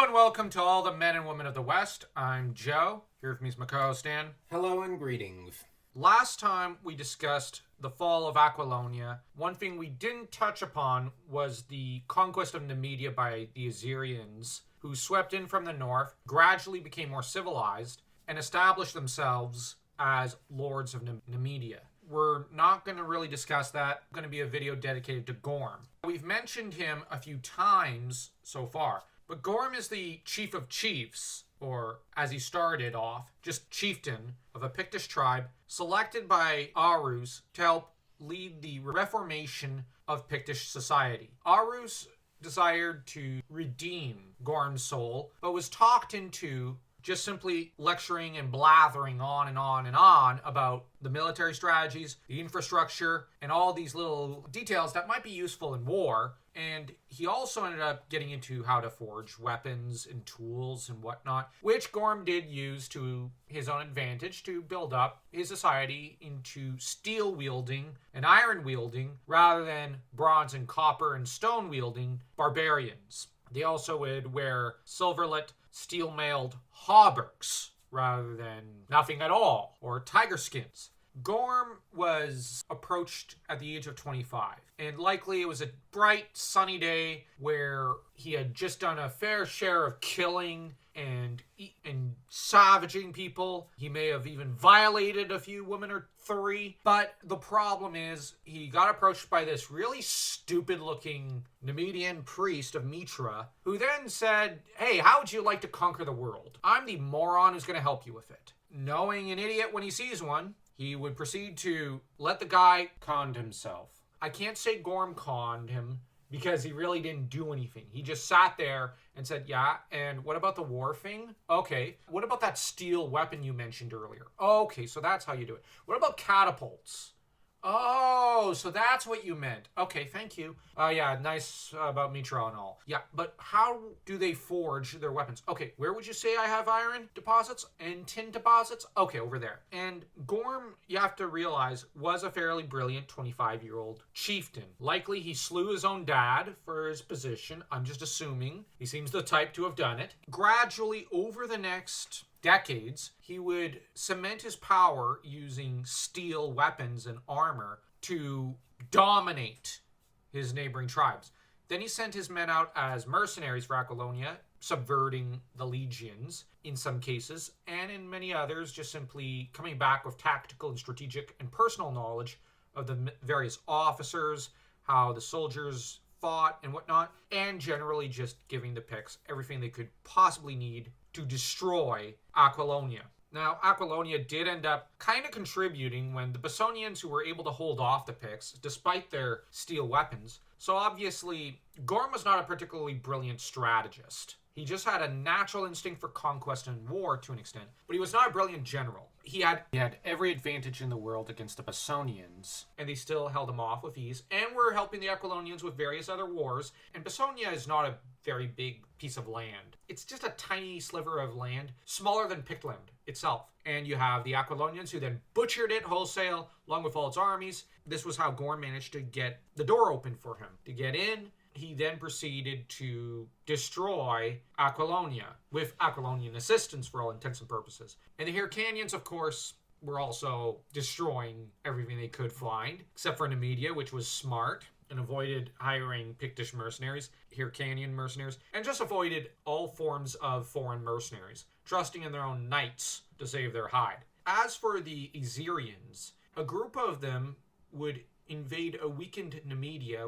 and welcome to all the men and women of the West. I'm Joe. Here with me is my co-host Dan. Hello and greetings. Last time we discussed the fall of Aquilonia, one thing we didn't touch upon was the conquest of Numidia by the Assyrians, who swept in from the north, gradually became more civilized, and established themselves as lords of Numidia. We're not going to really discuss that. It's going to be a video dedicated to Gorm. We've mentioned him a few times so far, but Gorm is the chief of chiefs, or as he started off, just chieftain of a Pictish tribe, selected by Arus to help lead the reformation of Pictish society. Arus desired to redeem Gorm's soul, but was talked into just simply lecturing and blathering on and on and on about the military strategies, the infrastructure, and all these little details that might be useful in war. And he also ended up getting into how to forge weapons and tools and whatnot, which Gorm did use to his own advantage to build up his society into steel-wielding and iron-wielding rather than bronze and copper and stone-wielding barbarians. They also would wear silverlet, steel-mailed hauberks rather than nothing at all, or tiger skins. Gorm was approached at the age of 25, and likely it was a bright, sunny day where he had just done a fair share of killing and savaging people. He may have even violated a few women or three, but the problem is he got approached by this really stupid-looking Numidian priest of Mitra, who then said, "Hey, how would you like to conquer the world? I'm the moron who's going to help you with it." Knowing an idiot when he sees one, he would proceed to let the guy con himself. I can't say Gorm conned him because he really didn't do anything. He just sat there and said, "Yeah, and what about the war thing? Okay. What about that steel weapon you mentioned earlier? Okay, so that's how you do it. What about catapults? Oh, so that's what you meant. Okay, thank you. Yeah, nice about Mitra and all. Yeah, but how do they forge their weapons? Okay, where would you say I have iron deposits and tin deposits? Okay, over there." And Gorm, you have to realize, was a fairly brilliant 25-year-old chieftain. Likely he slew his own dad for his position. I'm just assuming. He seems the type to have done it. Gradually, over the next decades, he would cement his power using steel weapons and armor to dominate his neighboring tribes. Then he sent his men out as mercenaries for Aquilonia, subverting the legions in some cases, and in many others just simply coming back with tactical and strategic and personal knowledge of the various officers, how the soldiers fought and whatnot, and generally just giving the Picts everything they could possibly need to destroy Aquilonia. Now, Aquilonia did end up kind of contributing when the Bessonians, who were able to hold off the Picts despite their steel weapons. So obviously, Gorm was not a particularly brilliant strategist. He just had a natural instinct for conquest and war to an extent, but he was not a brilliant general. He had every advantage in the world against the Bessonians, and they still held him off with ease, and were helping the Aquilonians with various other wars. And Bessonia is not a very big piece of land. It's just a tiny sliver of land, smaller than Pictland itself. And you have the Aquilonians, who then butchered it wholesale, along with all its armies. This was how Gorm managed to get the door open for him to get in. He then proceeded to destroy Aquilonia, with Aquilonian assistance for all intents and purposes. And the Hyrcanians, of course, were also destroying everything they could find, except for Numidia, which was smart and avoided hiring Pictish mercenaries, Hyrcanian mercenaries, and just avoided all forms of foreign mercenaries, trusting in their own knights to save their hide. As for the Assyrians, a group of them would invade a weakened Numidia,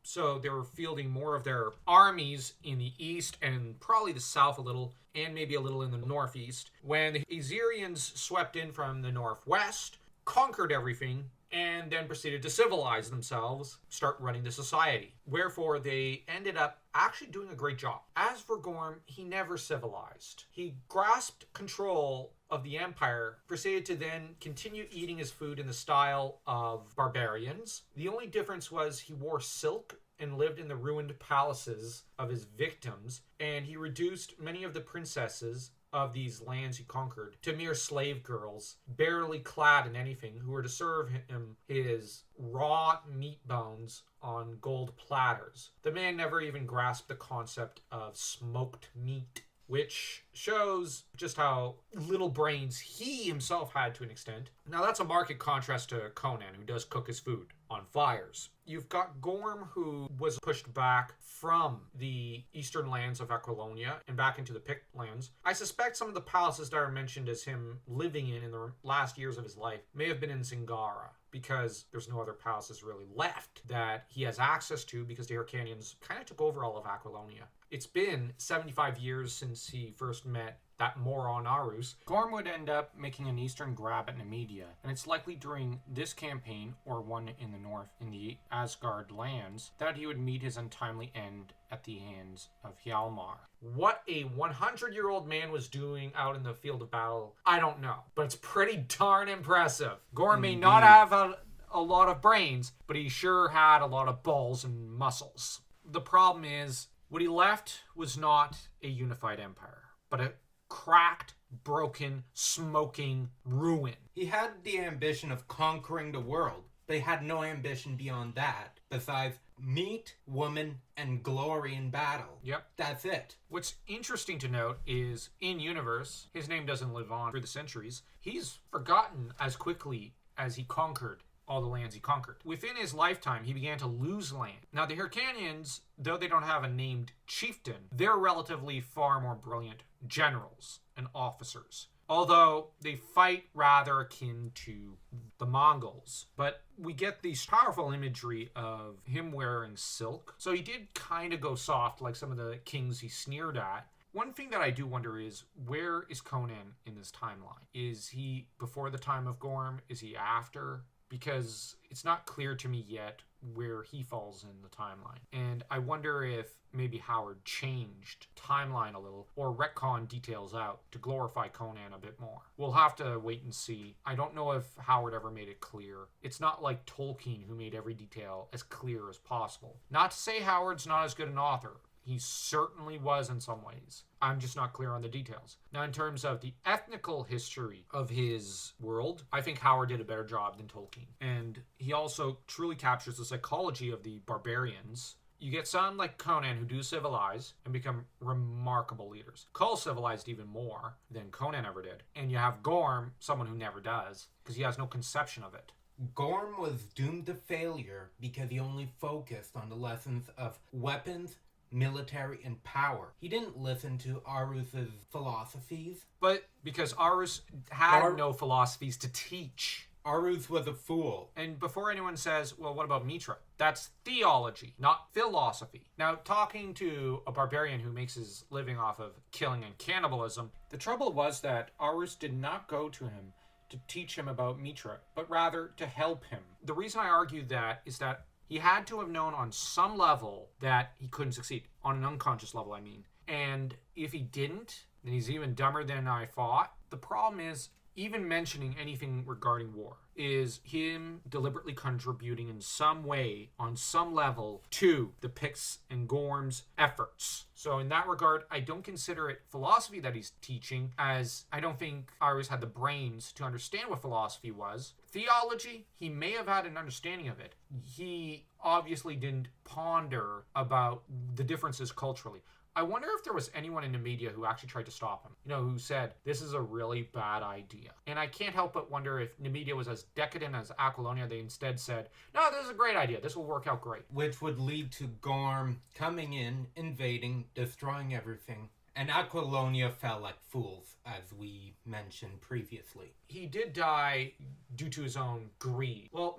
so they were fielding more of their armies in the east and probably the south a little, and maybe a little in the northeast, when the Assyrians swept in from the northwest, conquered everything, and then proceeded to civilize themselves, start running the society. Wherefore, they ended up actually doing a great job. As for Gorm, he never civilized. He grasped control of the empire, proceeded to then continue eating his food in the style of barbarians. The only difference was he wore silk and lived in the ruined palaces of his victims, and he reduced many of the princesses of these lands he conquered to mere slave girls, barely clad in anything, who were to serve him his raw meat bones on gold platters. The man never even grasped the concept of smoked meat, which shows just how little brains he himself had to an extent. Now that's a marked contrast to Conan, who does cook his food on fires. You've got Gorm, who was pushed back from the eastern lands of Aquilonia and back into the Pict lands. I suspect some of the palaces that are mentioned as him living in the last years of his life may have been in Zingara, because there's no other palaces really left that he has access to, because the Hyrcanians kind of took over all of Aquilonia. It's been 75 years since he first met that moron Arus. Gorm would end up making an eastern grab at Nemedia, and it's likely during this campaign, or one in the north in the Asgard lands, that he would meet his untimely end at the hands of Hjalmar. What a 100-year-old man was doing out in the field of battle, I don't know, but it's pretty darn impressive. Gorm may not have a lot of brains, but he sure had a lot of balls and muscles. The problem is, what he left was not a unified empire, but a cracked, broken, smoking ruin. He had the ambition of conquering the world, but he had no ambition beyond that, besides meat, woman, and glory in battle. Yep. That's it. What's interesting to note is, in-universe, his name doesn't live on through the centuries. He's forgotten as quickly as he conquered all the lands he conquered. Within his lifetime, he began to lose land. Now, the Hyrcanians, though they don't have a named chieftain, they're relatively far more brilliant generals and officers, although they fight rather akin to the Mongols. But we get these powerful imagery of him wearing silk, so he did kind of go soft like some of the kings he sneered at. One thing that I do wonder is, where is Conan in this timeline? Is he before the time of Gorm? Is he after? Because it's not clear to me yet where he falls in the timeline. And I wonder if maybe Howard changed timeline a little, or retcon details out to glorify Conan a bit more. We'll have to wait and see. I don't know if Howard ever made it clear. It's not like Tolkien, who made every detail as clear as possible. Not to say Howard's not as good an author. He certainly was in some ways. I'm just not clear on the details. Now, in terms of the ethnical history of his world, I think Howard did a better job than Tolkien. And he also truly captures the psychology of the barbarians. You get some like Conan who do civilize and become remarkable leaders. Kull civilized even more than Conan ever did. And you have Gorm, someone who never does, because he has no conception of it. Gorm was doomed to failure because he only focused on the lessons of weapons, military, and power. He didn't listen to Arus's philosophies. But because Arus had no philosophies to teach. Arus was a fool. And before anyone says, well, what about Mitra? That's theology, not philosophy. Now, talking to a barbarian who makes his living off of killing and cannibalism, the trouble was that Arus did not go to him to teach him about Mitra, but rather to help him. The reason I argue that is that he had to have known on some level that he couldn't succeed. On an unconscious level, I mean. And if he didn't, then he's even dumber than I thought. The problem is, even mentioning anything regarding war is him deliberately contributing in some way, on some level, to the Picts and Gorm's efforts. So in that regard, I don't consider it philosophy that he's teaching, as I don't think Arus had the brains to understand what philosophy was. Theology, he may have had an understanding of it. He obviously didn't ponder about the differences culturally. I wonder if there was anyone in the media who actually tried to stop him, who said, this is a really bad idea. And I can't help but wonder if Nemedia was as decadent as Aquilonia. They instead said, no, this is a great idea. This will work out great. Which would lead to Gorm coming in, invading, destroying everything. And Aquilonia fell like fools, as we mentioned previously. He did die due to his own greed. Well,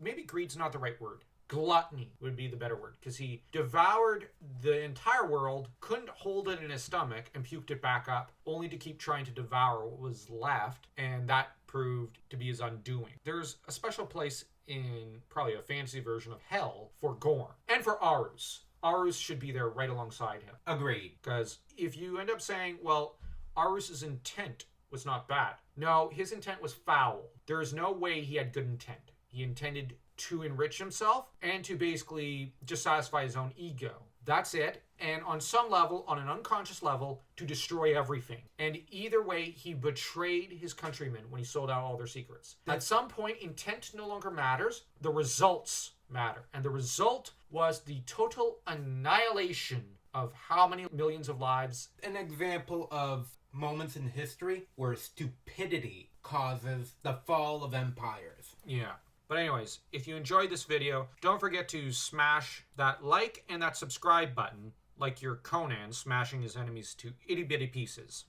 maybe greed's not the right word. Gluttony would be the better word, because he devoured the entire world, couldn't hold it in his stomach, and puked it back up, only to keep trying to devour what was left, and that proved to be his undoing. There's a special place in probably a fantasy version of hell for Gorm, and for Arus. Arus should be there right alongside him. Agreed. Because if you end up saying, well, Arus's intent was not bad. No, his intent was foul. There is no way he had good intent. He intended to enrich himself and to basically just satisfy his own ego. That's it. And on some level, on an unconscious level, to destroy everything. And either way, he betrayed his countrymen when he sold out all their secrets. At some point, intent no longer matters. The results matter. And the result was the total annihilation of how many millions of lives. An example of moments in history where stupidity causes the fall of empires. Yeah. But anyways, if you enjoyed this video, don't forget to smash that like and that subscribe button, like your Conan smashing his enemies to itty-bitty pieces.